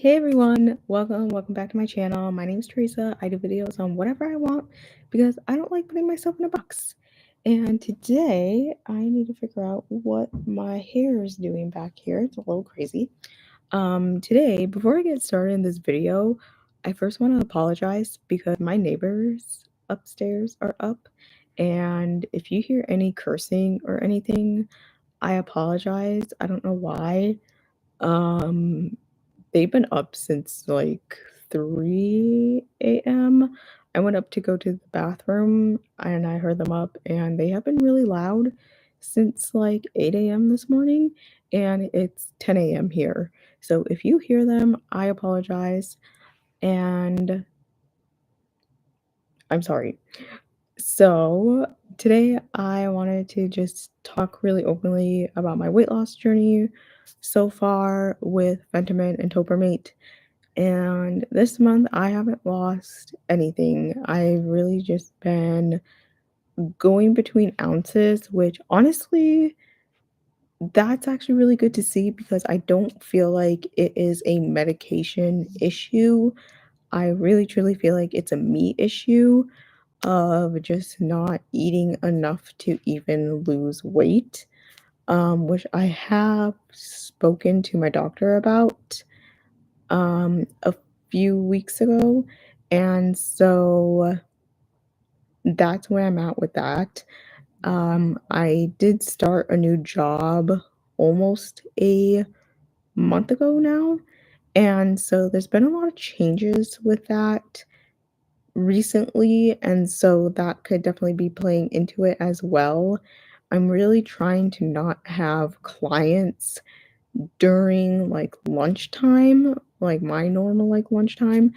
Hey everyone, welcome back to my channel. My name is Teresa. I do videos on whatever I want because I don't like putting myself in a box. And today I need to figure out what my hair is doing back here. It's a little crazy. Today, before I get started in this video, I first want to apologize because my neighbors upstairs are up, and if you hear any cursing or anything, I apologize. I don't know why. Um, they've been up since like 3 a.m. I went up to go to the bathroom and I heard them up, and they have been really loud since like 8 a.m. this morning, and it's 10 a.m. here. So if you hear them, I apologize and I'm sorry. So, today I wanted to just talk really openly about my weight loss journey so far with Fentimate and Topermate. And this month I haven't lost anything. I've really just been going between ounces, which honestly, that's actually really good to see because I don't feel like it is a medication issue. I really truly feel like it's a me issue of just not eating enough to even lose weight, which I have spoken to my doctor about a few weeks ago. And so that's where I'm at with that. I did start a new job almost a month ago now. And so there's been a lot of changes with that recently, and so that could definitely be playing into it as well. I'm really trying to not have clients during, like, lunchtime, like, my normal, like, lunchtime,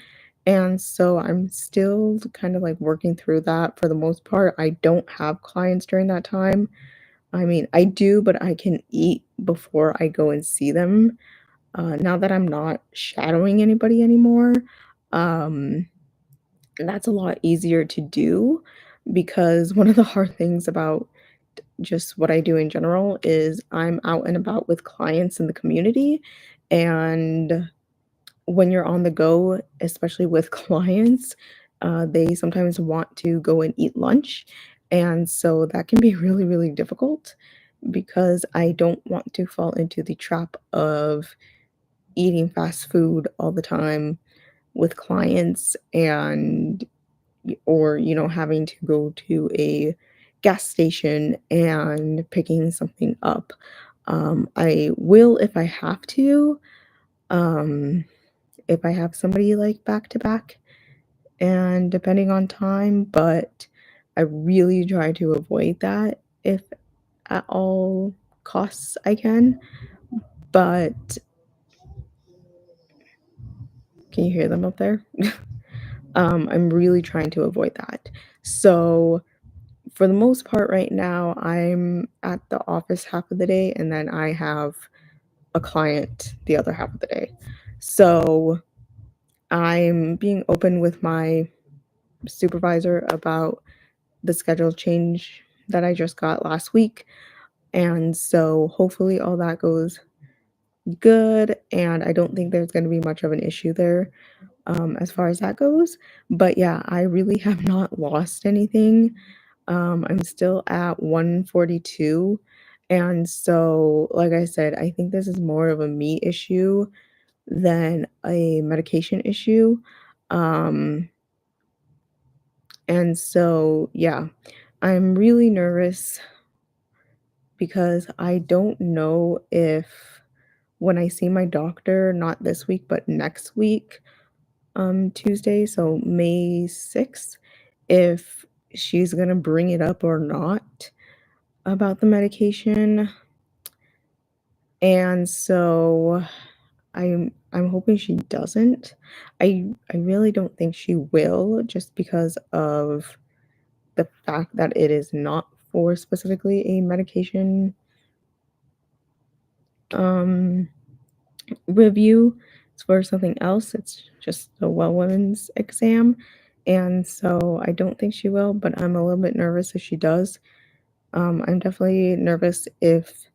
and so I'm still kind of, like, working through that for the most part. I don't have clients during that time. I mean, I do, but I can eat before I go and see them, now that I'm not shadowing anybody anymore. Um that's a lot easier to do because one of the hard things about just what I do in general is I'm out and about with clients in the community. And when you're on the go, especially with clients, they sometimes want to go and eat lunch. And so that can be really, really difficult because I don't want to fall into the trap of eating fast food all the time with clients and or, having to go to a gas station and picking something up. I will if I have to, um, if I have somebody like back to back and depending on time, but I really try to avoid that if at all costs I can. But can you hear them up there? I'm really trying to avoid that. So for the most part right now, I'm at the office half of the day and then I have a client the other half of the day. So I'm being open with my supervisor about the schedule change that I just got last week. And so hopefully all that goes good. And I don't think there's going to be much of an issue there as far as that goes. But yeah, I really have not lost anything. I'm still at 142. And so, like I said, I think this is more of a me issue than a medication issue. Um, and so, yeah, I'm really nervous because I don't know if when I see my doctor, not this week, but next week, Tuesday, so May 6th, if she's gonna bring it up or not about the medication. And so I'm hoping she doesn't. I really don't think she will just because of the fact that it is not for specifically a medication um review. It's for something else. It's just a well women's exam. And so I don't think she will, but I'm a little bit nervous if she does. I'm definitely nervous if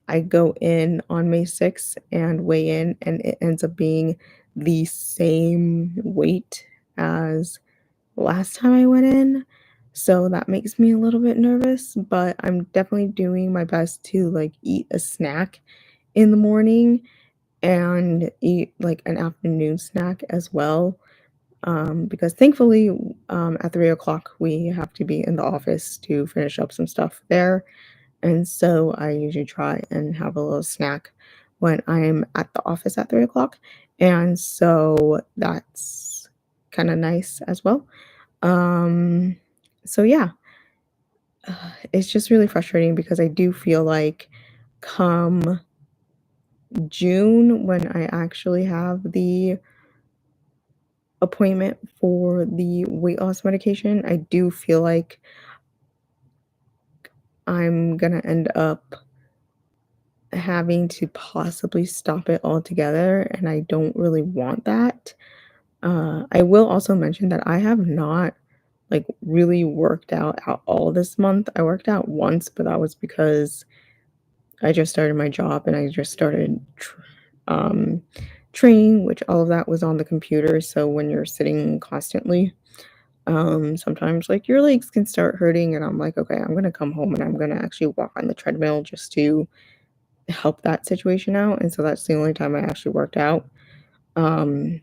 I go in on May 6th and weigh in, and it ends up being the same weight as last time I went in. So that makes me a little bit nervous, but I'm definitely doing my best to like eat a snack in the morning and eat like an afternoon snack as well. Because thankfully, at 3 o'clock, we have to be in the office to finish up some stuff there. And so I usually try and have a little snack when I'm at the office at 3 o'clock. And so that's kind of nice as well. Um, so yeah, it's just really frustrating because I do feel like come June, when I actually have the appointment for the weight loss medication, I do feel like I'm gonna end up having to possibly stop it altogether, and I don't really want that. I will also mention that I have not like really worked out at all this month. I worked out once, but that was because I just started my job and I just started um, training, which all of that was on the computer. So when you're sitting constantly, sometimes like your legs can start hurting, and I'm like, okay, I'm gonna come home and I'm gonna actually walk on the treadmill just to help that situation out. And so that's the only time I actually worked out. Um,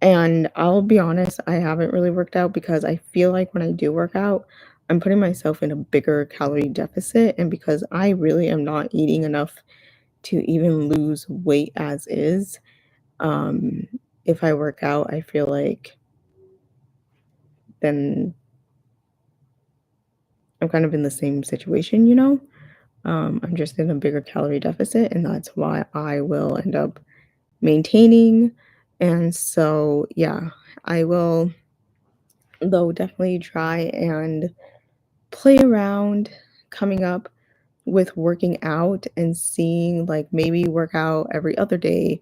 and I'll be honest, I haven't really worked out because I feel like when I do work out, I'm putting myself in a bigger calorie deficit. And because I really am not eating enough to even lose weight as is, um, if I work out, I feel like then I'm kind of in the same situation, you know? I'm just in a bigger calorie deficit, and that's why I will end up maintaining. And so, yeah, I will, though, definitely try and play around coming up with working out and seeing like maybe work out every other day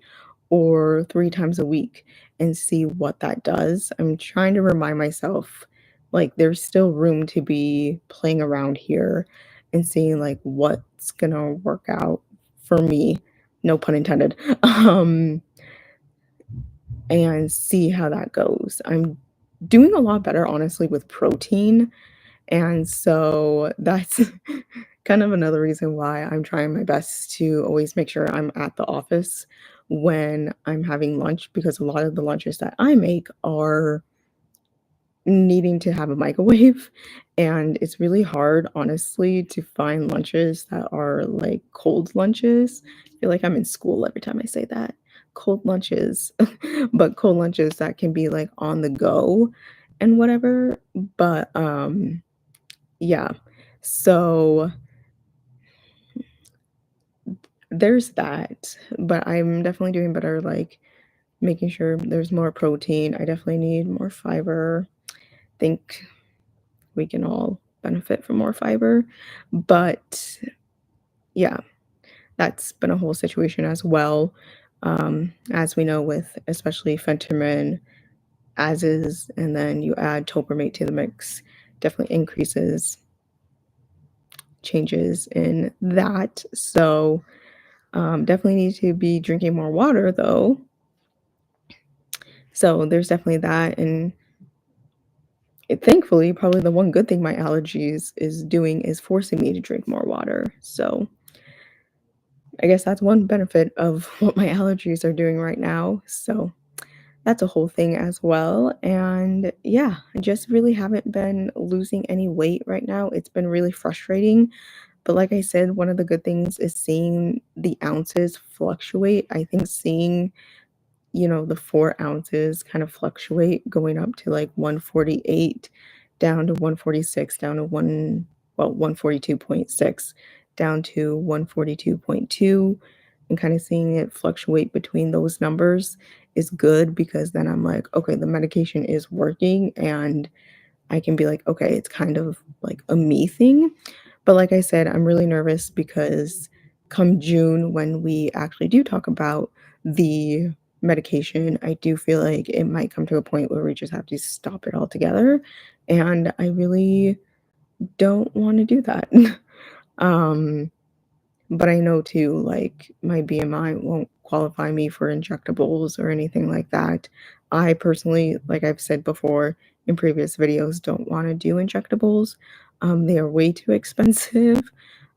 or 3 times a week and see what that does. I'm trying to remind myself like there's still room to be playing around here and seeing like what's gonna work out for me, no pun intended. Um, and see how that goes. I'm doing a lot better, honestly, with protein. And so that's kind of another reason why I'm trying my best to always make sure I'm at the office when I'm having lunch, because a lot of the lunches that I make are needing to have a microwave. And it's really hard, honestly, to find lunches that are like cold lunches. I feel like I'm in school every time I say that. Cold lunches, but cold lunches that can be like on the go and whatever. But yeah. So there's that. But I'm definitely doing better, like making sure there's more protein. I definitely need more fiber. Think we can all benefit from more fiber. But yeah, that's been a whole situation as well. As we know, with especially Fenterman, as is, and then you add Topermate to the mix, definitely increases changes in that. So definitely need to be drinking more water though. So there's definitely that. And thankfully, probably the one good thing my allergies is doing is forcing me to drink more water. So I guess that's one benefit of what my allergies are doing right now. So that's a whole thing as well. And yeah, I just really haven't been losing any weight right now. It's been really frustrating. But like I said, one of the good things is seeing the ounces fluctuate. I think seeing, the 4 ounces kind of fluctuate going up to like 148, down to 146, down to 142.6, down to 142.2, and kind of seeing it fluctuate between those numbers is good, because then I'm like, okay, the medication is working, and I can be like, okay, it's kind of like a me thing. But like I said, I'm really nervous because come June, when we actually do talk about the medication, I do feel like it might come to a point where we just have to stop it altogether. And I really don't want to do that. um, but I know too, like, my BMI won't qualify me for injectables or anything like that. I personally, like I've said before in previous videos, don't wanna do injectables. They are way too expensive.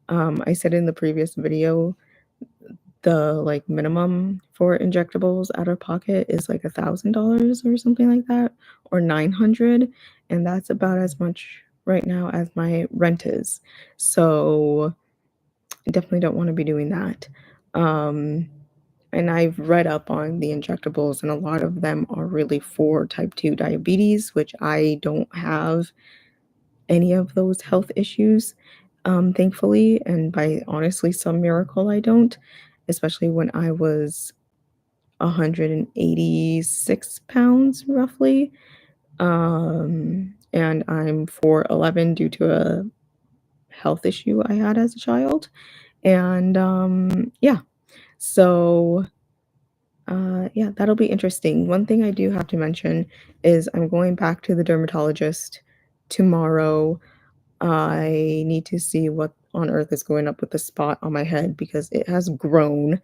I said in the previous video, the, like, minimum for injectables out of pocket is, like, $1,000 or something like that, or 900, and that's about as much right now as my rent is. So I definitely don't wanna be doing that. Um, and I've read up on the injectables, and a lot of them are really for type 2 diabetes, which I don't have any of those health issues, thankfully, and by honestly some miracle I don't, especially when I was 186 pounds roughly, and I'm 4'11" due to a health issue I had as a child, and, yeah. So, yeah, that'll be interesting. One thing I do have to mention is I'm going back to the dermatologist tomorrow. I need to see what on earth is going up with the spot on my head because it has grown,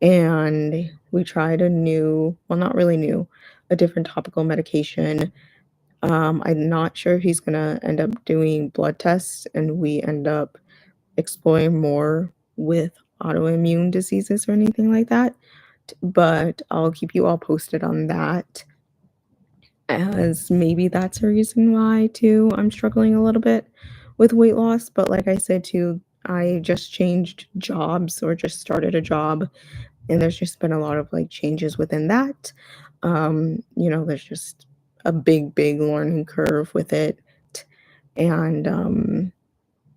and we tried a new, well, not really new, a different topical medication. I'm not sure if he's gonna end up doing blood tests and we end up exploring more with autoimmune diseases or anything like that. But I'll keep you all posted on that, as maybe that's a reason why too I'm struggling a little bit with weight loss. But like I said too, I just changed jobs or just started a job, and there's just been a lot of like changes within that. There's just a big learning curve with it. And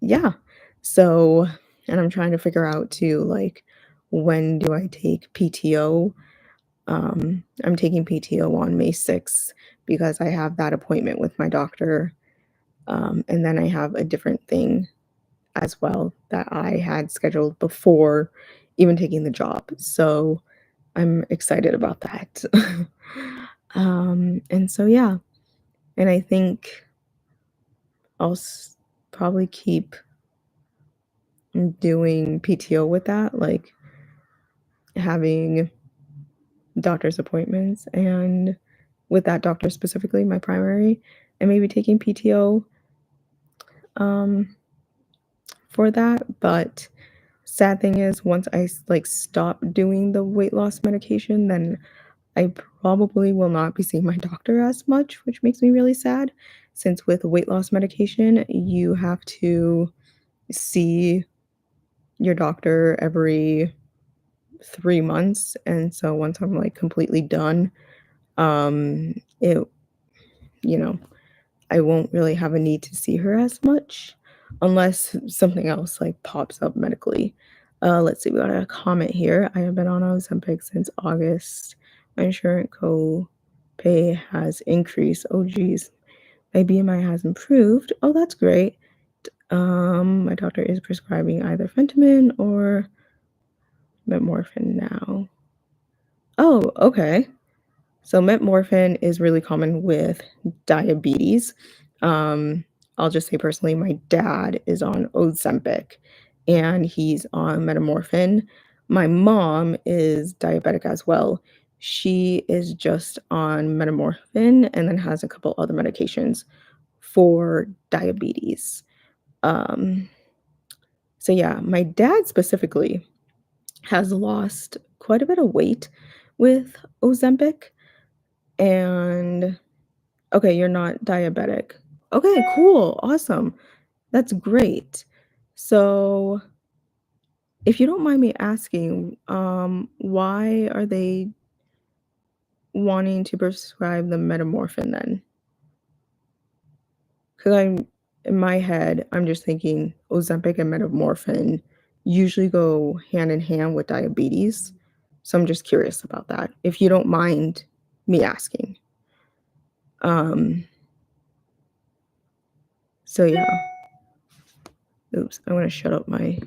yeah. So, and I'm trying to figure out too, like, when do I take PTO? I'm taking PTO on May 6th because I have that appointment with my doctor. And then I have a different thing as well that I had scheduled before even taking the job. So I'm excited about that. And so, yeah. And I think I'll probably keep doing PTO with that, like having doctor's appointments and with that doctor specifically, my primary, and maybe taking PTO um, for that. But sad thing is, once I like stop doing the weight loss medication, then I probably will not be seeing my doctor as much, which makes me really sad. Since with weight loss medication, you have to see your doctor every 3 months, and so once I'm like completely done, it you know I won't really have a need to see her as much unless something else like pops up medically. Let's see, we got a comment here. I have been on Ozempic since August. My insurance co-pay has increased. Oh geez. My BMI has improved. Oh, that's great. My doctor is prescribing either Fentanyl or Metmorphin now. Oh, okay. So metmorphin is really common with diabetes. Um, I'll just say personally, my dad is on Ozempic and he's on metamorphin. My mom is diabetic as well. She is just on metamorphin and then has a couple other medications for diabetes. Um, so yeah, my dad specifically has lost quite a bit of weight with Ozempic. And okay, you're not diabetic. Okay, cool, awesome. That's great. So, if you don't mind me asking, why are they wanting to prescribe the Metamorphin then? Because I'm in my head, I'm just thinking Ozempic and Metamorphin usually go hand in hand with diabetes. So I'm just curious about that, if you don't mind me asking. Um, so yeah. Oops, I wanna shut up my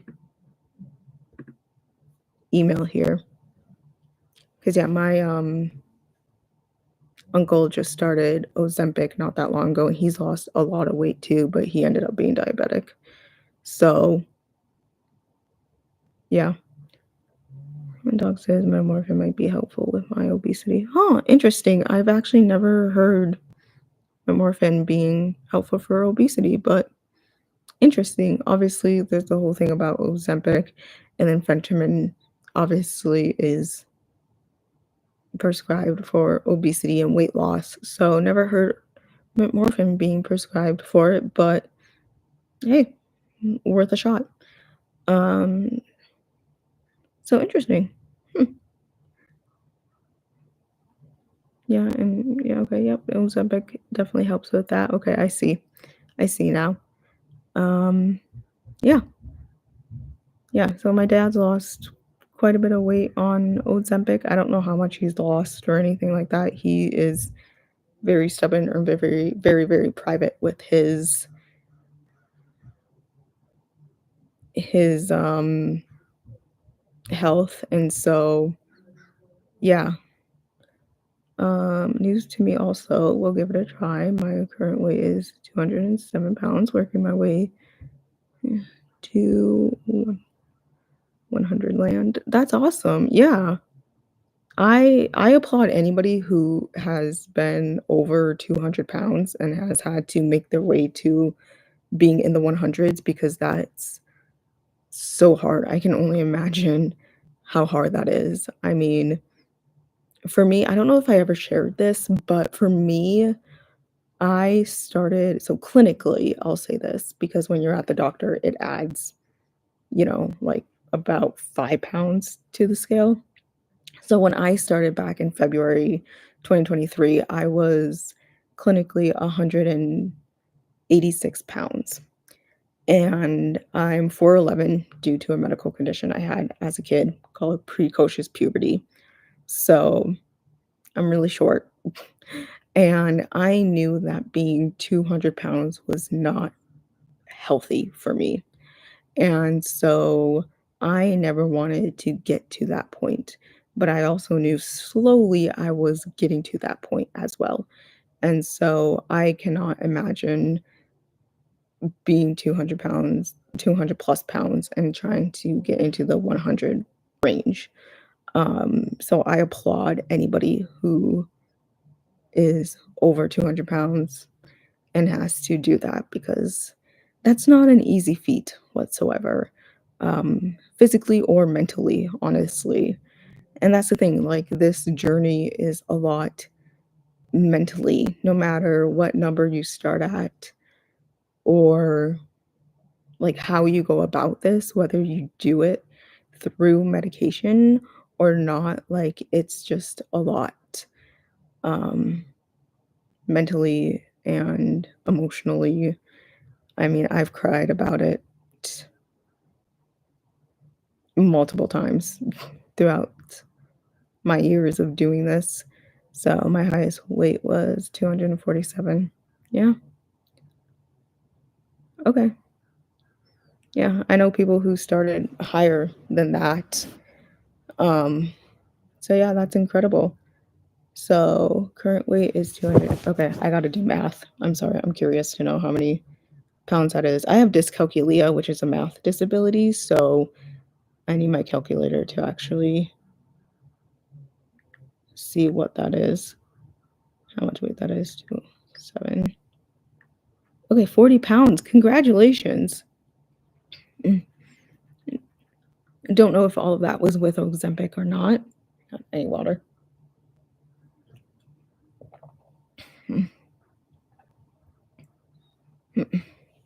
email here. Cause yeah, my, uncle just started Ozempic not that long ago, and he's lost a lot of weight too, but he ended up being diabetic. So, Yeah. My dog says metamorphin might be helpful with my obesity. Huh, interesting. I've actually never heard metamorphin being helpful for obesity, but interesting. Obviously, there's the whole thing about Ozempic, and then Phentermine obviously is prescribed for obesity and weight loss. So never heard metmorphin being prescribed for it, but hey, worth a shot. Um, so interesting. Hmm. Yeah, and yeah, okay, yep, Ozempic definitely helps with that. Okay, I see. I see now. Um, yeah, yeah. So my dad's lost quite a bit of weight on Ozempic. I don't know how much he's lost or anything like that. He is very stubborn or very, very, very private with his health, and so yeah. News to me also. We'll give it a try. My current weight is 207 pounds, working my way to 100 land. That's awesome. Yeah. I applaud anybody who has been over 200 pounds and has had to make their way to being in the 100s because that's so hard. I can only imagine how hard that is. I mean, for me, I don't know if I ever shared this, but for me, I started so clinically, I'll say this because when you're at the doctor, it adds, like about 5 pounds to the scale. So when I started back in February 2023, I was clinically 186 pounds. And I'm 4'11" due to a medical condition I had as a kid called precocious puberty. So I'm really short. And I knew that being 200 pounds was not healthy for me. And so I never wanted to get to that point. But I also knew slowly I was getting to that point as well. And so I cannot imagine being 200 pounds, 200 plus pounds, and trying to get into the 100 range. So I applaud anybody who is over 200 pounds and has to do that because that's not an easy feat whatsoever, physically or mentally, honestly. And that's the thing, like, this journey is a lot mentally, no matter what number you start at or like how you go about this, whether you do it through medication or not, like, it's just a lot, um, mentally and emotionally. I mean, I've cried about it multiple times throughout my years of doing this. So my highest weight was 247. Yeah, okay. Yeah, I know people who started higher than that. Um, so yeah, that's incredible. So current weight is 200. Okay, I gotta do math. I'm sorry, I'm curious to know how many pounds that is. I have dyscalculia, which is a math disability, so I need my calculator to actually see what that is. How much weight that is? 2, 7. Okay, 40 pounds. Congratulations. Mm, don't know if all of that was with Ozempic or not. Not any water. Mm,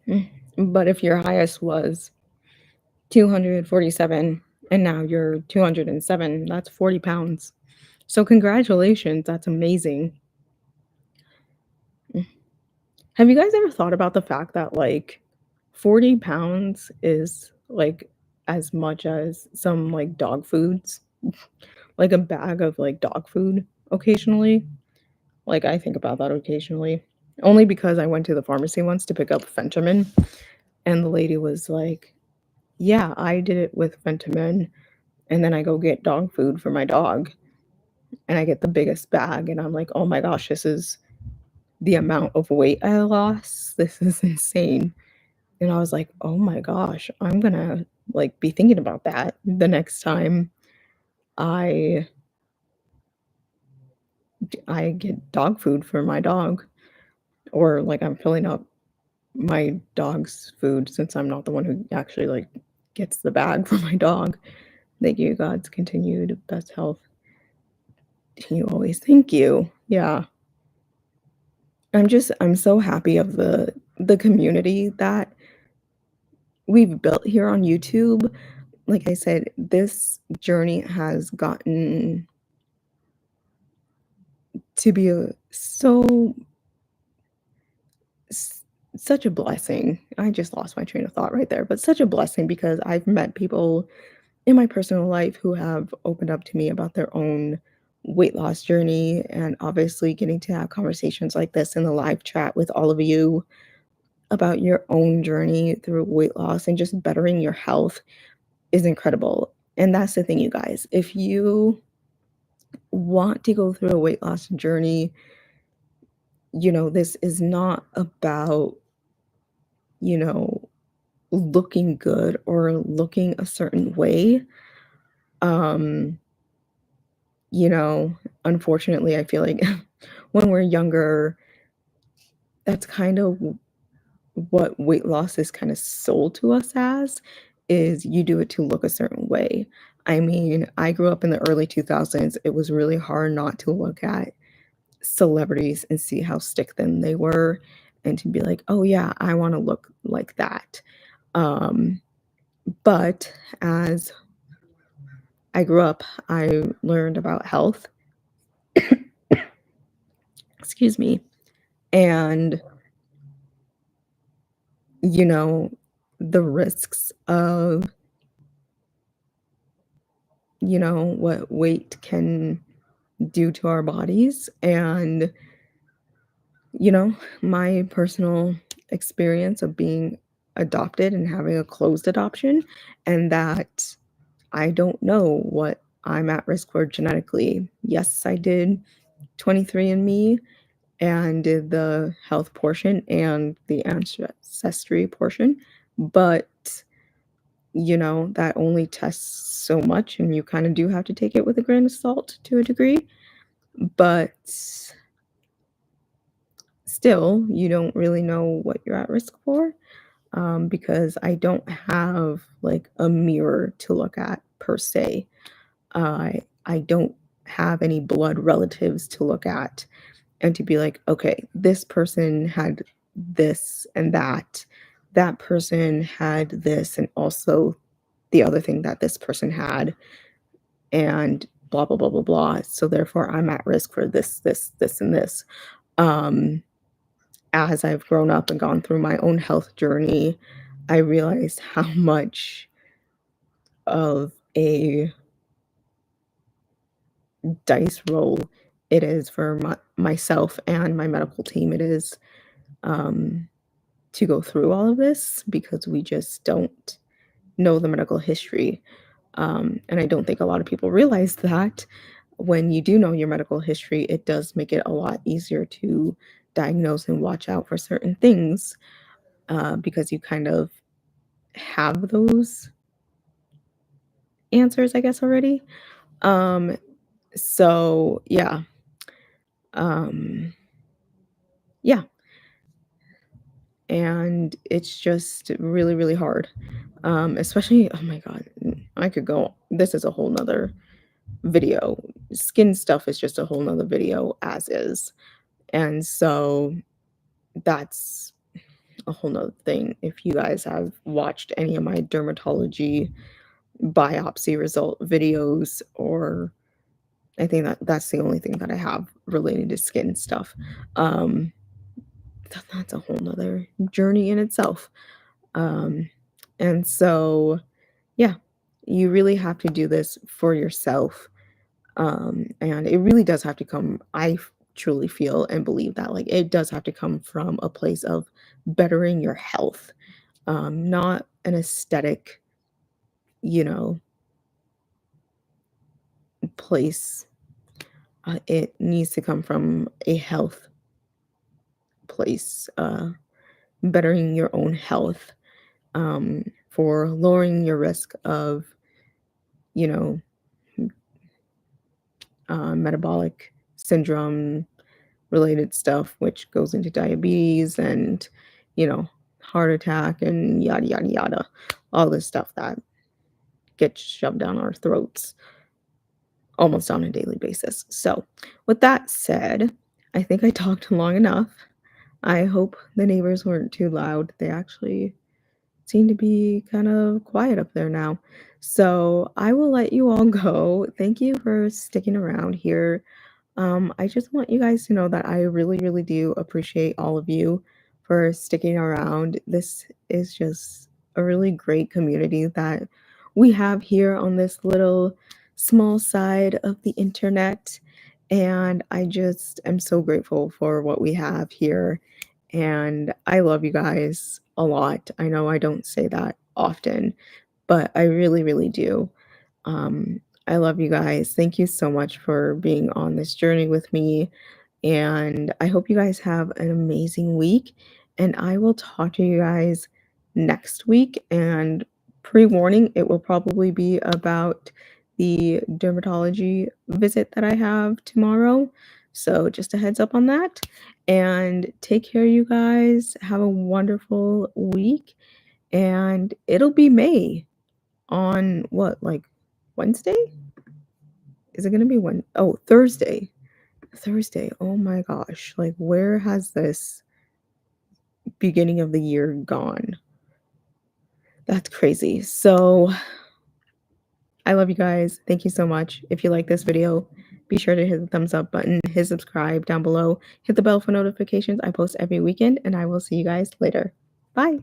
mm, But if your highest was 247 and now you're 207, that's 40 pounds. So congratulations. That's amazing. Mm. Have you guys ever thought about the fact that like 40 pounds is like as much as some like dog foods? Like a bag of like dog food occasionally? Like, I think about that occasionally, only because I went to the pharmacy once to pick up Fentanyl, and the lady was like, "Yeah, I did it with Fentanyl, and then I go get dog food for my dog, and I get the biggest bag," and I'm like, "Oh my gosh, this is the amount of weight I lost. This is insane." And I was like, "Oh my gosh, I'm gonna, like, be thinking about that the next time I I get dog food for my dog, or, like, I'm filling up my dog's food since I'm not the one who actually, like, gets the bag for my dog. Thank you, God's continued best health. You always thank you." Yeah. I'm so happy of the community that we've built here on YouTube. Like I said, this journey has gotten to be s such a blessing. I just lost my train of thought right there, but such a blessing because I've met people in my personal life who have opened up to me about their own weight loss journey, and obviously getting to have conversations like this in the live chat with all of you about your own journey through weight loss and just bettering your health is incredible. And that's the thing, you guys. If you want to go through a weight loss journey, this is not about, you know, looking good or looking a certain way. Um, you know, Unfortunately, I feel like when we're younger, that's kind of what weight loss is kind of sold to us as, is you do it to look a certain way. I mean, I grew up in the early 2000s. It was really hard not to look at celebrities and see how stick thin they were and to be like, "Oh yeah, I wanna look like that." Um, but as I grew up, I learned about health, excuse me, and, you know, the risks of, what weight can do to our bodies, and, you know, my personal experience of being adopted and having a closed adoption, and that I don't know what I'm at risk for genetically. Yes, I did 23andMe and did the health portion and the ancestry portion, but, that only tests so much, and you kinda do have to take it with a grain of salt to a degree, but still, you don't really know what you're at risk for, because I don't have, like, a mirror to look at per se. I don't have any blood relatives to look at and to be like, "Okay, this person had this and that. That person had this and also the other thing that this person had, and blah, blah, blah, blah, blah. So therefore, I'm at risk for this, this, this, and this." Um, as I've grown up and gone through my own health journey, I realized how much of a dice roll it is for myself and my medical team. It is, um, to go through all of this because we just don't know the medical history. And I don't think a lot of people realize that when you do know your medical history, it does make it a lot easier to diagnose and watch out for certain things, because you kind of have those answers, I guess, already. Um, so yeah, um, yeah, and it's just really, really hard. Especially, oh my God, I could go. This is a whole nother video. Skin stuff is just a whole nother video as is. And so that's a whole nother thing. If you guys have watched any of my dermatology biopsy result videos, or I think that's the only thing that I have related to skin stuff. Um, that's a whole nother journey in itself. Um, and so, yeah, you really have to do this for yourself. And it really does have to come, truly feel and believe that, like, it does have to come from a place of bettering your health, not an aesthetic, you know, place. It needs to come from a health place, bettering your own health. for lowering your risk of, you know, metabolic syndrome related stuff, which goes into diabetes and, you know, heart attack and yada, yada, yada. All this stuff that gets shoved down our throats almost on a daily basis. So, with that said, I think I talked long enough. I hope the neighbors weren't too loud. They actually seem to be kind of quiet up there now. So, I will let you all go. Thank you for sticking around here. I just want you guys to know that I really, really do appreciate all of you for sticking around. This is just a really great community that we have here on this little small side of the internet. And I just am so grateful for what we have here. And I love you guys a lot. I know I don't say that often, but I really, really do. I love you guys. Thank you so much for being on this journey with me. And I hope you guys have an amazing week. And I will talk to you guys next week. And pre warning, it will probably be about the dermatology visit that I have tomorrow. So just a heads up on that. And take care, you guys. Have a wonderful week. And it'll be May on what, like Wednesday? Is it gonna be when? Oh, Thursday. Thursday. Oh my gosh. Like, where has this beginning of the year gone? That's crazy. So, I love you guys. Thank you so much. If you like this video, be sure to hit the thumbs up button, hit subscribe down below, hit the bell for notifications. I post every weekend, and I will see you guys later. Bye.